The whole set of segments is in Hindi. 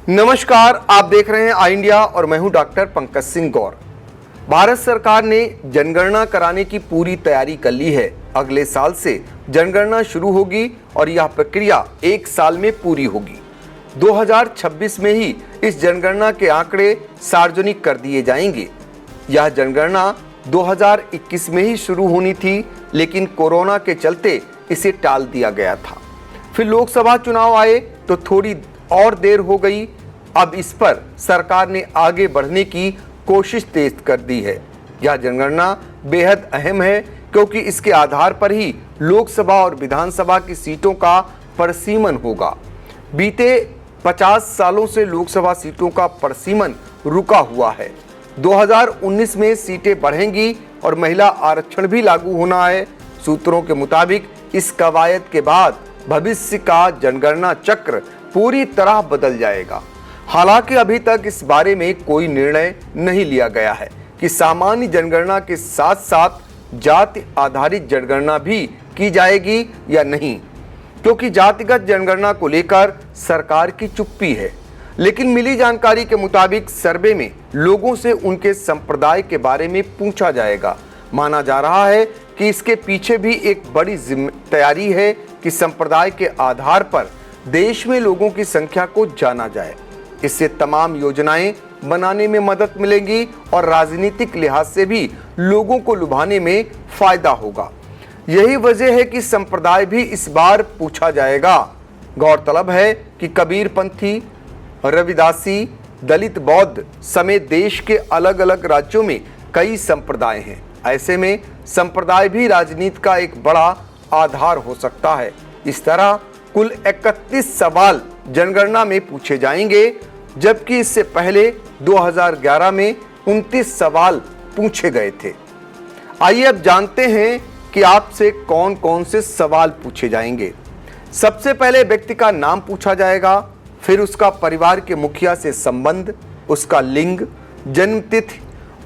नमस्कार, आप देख रहे हैं आई इंडिया और मैं हूं डॉक्टर पंकज सिंह गौर। भारत सरकार ने जनगणना कराने की पूरी तैयारी कर ली है। अगले साल से जनगणना शुरू होगी और यह प्रक्रिया 1 साल में पूरी होगी। 2026 में ही इस जनगणना के आंकड़े सार्वजनिक कर दिए जाएंगे। यह जनगणना 2021 में ही शुरू होनी थी, लेकिन कोरोना के चलते इसे टाल दिया गया था। फिर लोकसभा चुनाव आए तो थोड़ी और देर हो गई। अब इस पर सरकार ने आगे बढ़ने की कोशिश तेज कर दी है। यह जनगणना बेहद अहम है क्योंकि इसके आधार पर ही लोकसभा और विधानसभा की सीटों का परिसीमन होगा। बीते 50 सालों से लोकसभा सीटों का परिसीमन रुका हुआ है। 2019 में सीटें बढ़ेंगी और महिला आरक्षण भी लागू होना है। सूत्रों के मुताबिक इस कवायद के बाद भविष्य का जनगणना चक्र पूरी तरह बदल जाएगा। हालांकि अभी तक इस बारे में कोई निर्णय नहीं लिया गया है कि सामान्य जनगणना के साथ साथ जाति आधारित जनगणना भी की जाएगी या नहीं, क्योंकि जातिगत जनगणना को लेकर सरकार की चुप्पी है। लेकिन मिली जानकारी के मुताबिक सर्वे में लोगों से उनके संप्रदाय के बारे में पूछा जाएगा। माना जा रहा है कि इसके पीछे भी एक बड़ी तैयारी है कि संप्रदाय के आधार पर देश में लोगों की संख्या को जाना जाए। इससे तमाम योजनाएं बनाने में मदद मिलेगी और राजनीतिक लिहाज से भी लोगों को लुभाने में फायदा होगा। यही वजह है कि संप्रदाय भी इस बार पूछा जाएगा। गौरतलब है कि कबीरपंथी, रविदासी, दलित, बौद्ध समेत देश के अलग अलग राज्यों में कई संप्रदाय हैं। ऐसे में संप्रदाय भी राजनीति का एक बड़ा आधार हो सकता है। इस तरह कुल 31 सवाल जनगणना में पूछे जाएंगे, जबकि इससे पहले 2011 में 29 सवाल पूछे गए थे। आइए अब जानते हैं कि आपसे कौन कौन से सवाल पूछे जाएंगे। सबसे पहले व्यक्ति का नाम पूछा जाएगा, फिर उसका परिवार के मुखिया से संबंध, उसका लिंग, जन्मतिथि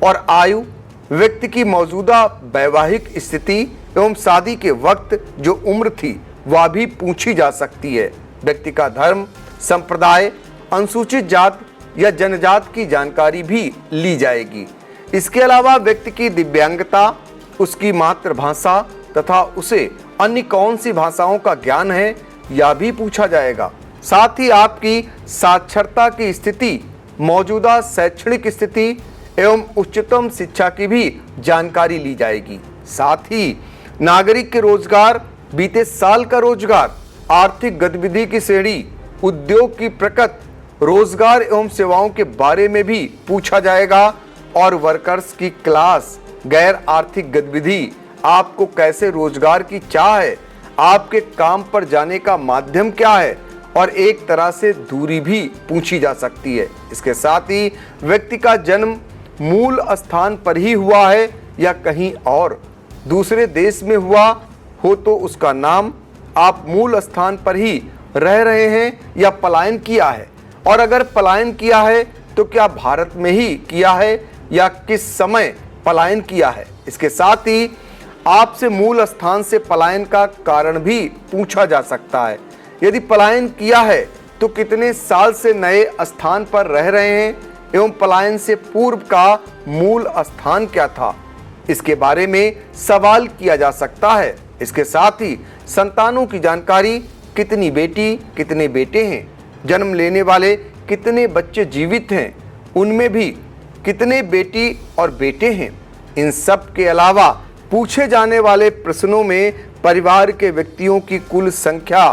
और आयु, व्यक्ति की मौजूदा वैवाहिक स्थिति एवं शादी के वक्त जो उम्र थी वह भी पूछी जा सकती है। व्यक्ति का धर्म, संप्रदाय, अनुसूचित जात या जनजात की जानकारी भी ली जाएगी। इसके अलावा व्यक्ति की दिव्यांगता, उसकी मातृभाषा तथा उसे अन्य कौन सी भाषाओं का ज्ञान है यह भी पूछा जाएगा। साथ ही आपकी साक्षरता की स्थिति, मौजूदा शैक्षणिक स्थिति एवं उच्चतम शिक्षा की भी जानकारी ली जाएगी। साथ ही नागरिक के रोजगार, बीते साल का रोजगार, आर्थिक गतिविधि की श्रेणी, उद्योग की प्रकृति, रोजगार एवं सेवाओं के बारे में भी पूछा जाएगा और वर्कर्स की क्लास, गैर आर्थिक गतिविधि, आपको कैसे रोजगार की चाह है, आपके काम पर जाने का माध्यम क्या है और एक तरह से दूरी भी पूछी जा सकती है। इसके साथ ही व्यक्ति का जन्म मूल स्थान पर ही हुआ है या कहीं और दूसरे देश में हुआ हो तो उसका नाम, आप मूल स्थान पर ही रह रहे हैं या पलायन किया है, और अगर पलायन किया है तो क्या भारत में ही किया है या किस समय पलायन किया है। इसके साथ ही आपसे मूल स्थान से पलायन का कारण भी पूछा जा सकता है। यदि पलायन किया है तो कितने साल से नए स्थान पर रह रहे हैं एवं पलायन से पूर्व का मूल स्थान क्या था, इसके बारे में सवाल किया जा सकता है। इसके साथ ही संतानों की जानकारी, कितनी बेटी कितने बेटे हैं, जन्म लेने वाले कितने बच्चे जीवित हैं, उनमें भी कितने बेटी और बेटे हैं। इन सब के अलावा पूछे जाने वाले प्रश्नों में परिवार के व्यक्तियों की कुल संख्या,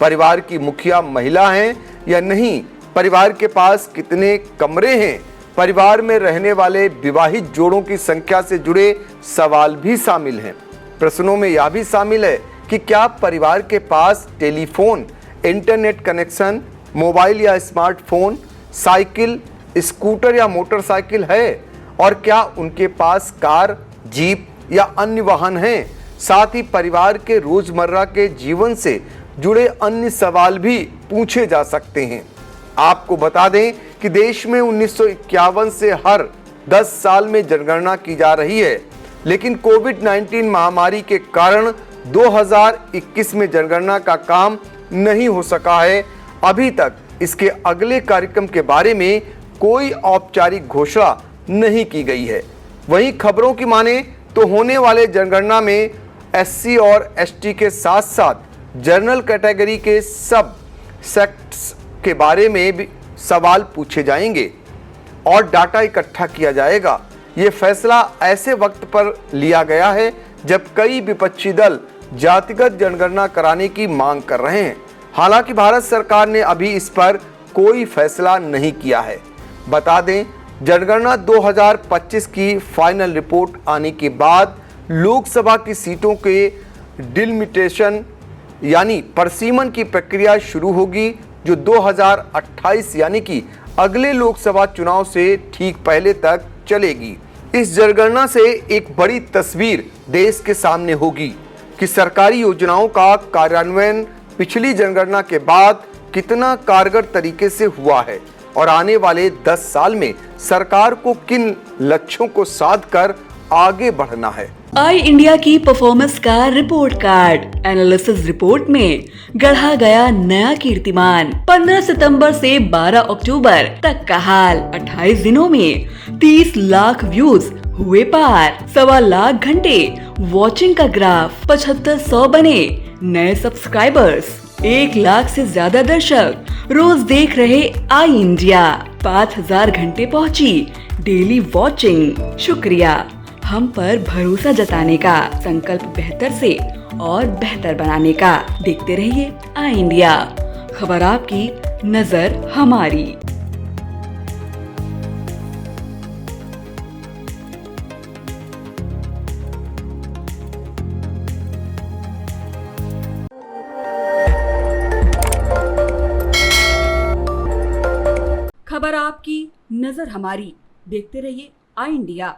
परिवार की मुखिया महिला हैं या नहीं, परिवार के पास कितने कमरे हैं, परिवार में रहने वाले विवाहित जोड़ों की संख्या से जुड़े सवाल भी शामिल हैं। प्रश्नों में यह भी शामिल है कि क्या परिवार के पास टेलीफोन, इंटरनेट कनेक्शन, मोबाइल या स्मार्टफोन, साइकिल, स्कूटर या मोटरसाइकिल है, और क्या उनके पास कार, जीप या अन्य वाहन हैं। साथ ही परिवार के रोजमर्रा के जीवन से जुड़े अन्य सवाल भी पूछे जा सकते हैं। आपको बता दें कि देश में 1951 से हर 10 साल में जनगणना की जा रही है, लेकिन कोविड-19 महामारी के कारण 2021 में जनगणना का काम नहीं हो सका है। अभी तक इसके अगले कार्यक्रम के बारे में कोई औपचारिक घोषणा नहीं की गई है। वहीं खबरों की माने तो होने वाले जनगणना में एससी और एसटी के साथ साथ जनरल कैटेगरी के सब सेक्ट्स के बारे में भी सवाल पूछे जाएंगे और डाटा इकट्ठा किया जाएगा। ये फैसला ऐसे वक्त पर लिया गया है जब कई विपक्षी दल जातिगत जनगणना कराने की मांग कर रहे हैं। हालांकि भारत सरकार ने अभी इस पर कोई फैसला नहीं किया है। बता दें, जनगणना 2025 की फाइनल रिपोर्ट आने के बाद लोकसभा की सीटों के डिलिमिटेशन यानी परसीमन की प्रक्रिया शुरू होगी, जो 2028 यानी कि अगले लोकसभा चुनाव से ठीक पहले तक चलेगी। इस जनगणना से एक बड़ी तस्वीर देश के सामने होगी कि सरकारी योजनाओं का कार्यान्वयन पिछली जनगणना के बाद कितना कारगर तरीके से हुआ है और आने वाले 10 साल में सरकार को किन लक्ष्यों को साध कर आगे बढ़ना है। आई इंडिया की परफॉर्मेंस का रिपोर्ट कार्ड एनालिसिस रिपोर्ट में गढ़ा गया नया कीर्तिमान। 15 सितंबर से 12 अक्टूबर तक का हाल। 28 दिनों में 30 लाख व्यूज हुए पार। 1.25 लाख घंटे वॉचिंग का ग्राफ। 7500 बने नए सब्सक्राइबर्स। 1 लाख से ज्यादा दर्शक रोज देख रहे आई इंडिया। 5000 घंटे पहुंची डेली वॉचिंग। शुक्रिया हम पर भरोसा जताने का, संकल्प बेहतर से और बेहतर बनाने का। देखते रहिए आई इंडिया, खबर आपकी, नजर हमारी। खबर आपकी, नजर हमारी। देखते रहिए आई इंडिया।